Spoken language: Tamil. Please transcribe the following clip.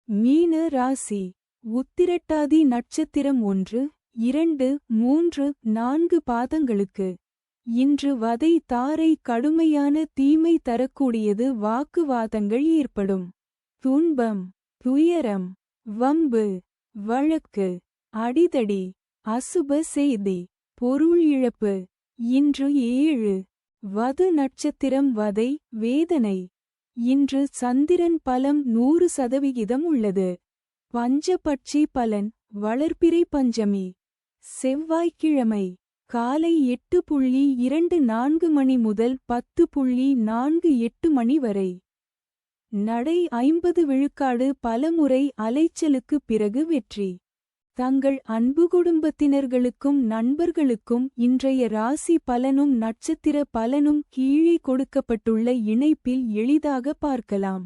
மீன ராசி. உத்திரட்டாதி நட்சத்திரம் 1, 2, 3, 4 பாதங்களுக்கு. இன்று வதை தாரை கடுமையான தீமை தரக்கூடியது. வாக்குவாதங்கள் ஏற்படும். துன்பம், துயரம், வம்பு, வழக்கு, அடிதடி, அசுப செய்தி, பொருள் இழப்பு. இன்று 7. வது நட்சத்திரம் வதை, வேதனை. இன்று சந்திரன் பலம் 100% உள்ளது. பஞ்சபட்சி பலன், வளர்பிறை பஞ்சமி. செவ்வாய்க்கிழமை. காலை 8:24 மணி முதல் 10:48 மணி வரை. நடை 50 விழுக்காடு. பலமுறை அலைச்சலுக்குப் பிறகு வெற்றி. தங்கள் அன்பு குடும்பத்தினர்களுக்கும் நண்பர்களுக்கும் இன்றைய ராசி பலனும் நட்சத்திர பலனும் கீழே கொடுக்கப்பட்டுள்ள இணைப்பில் எளிதாக பார்க்கலாம்.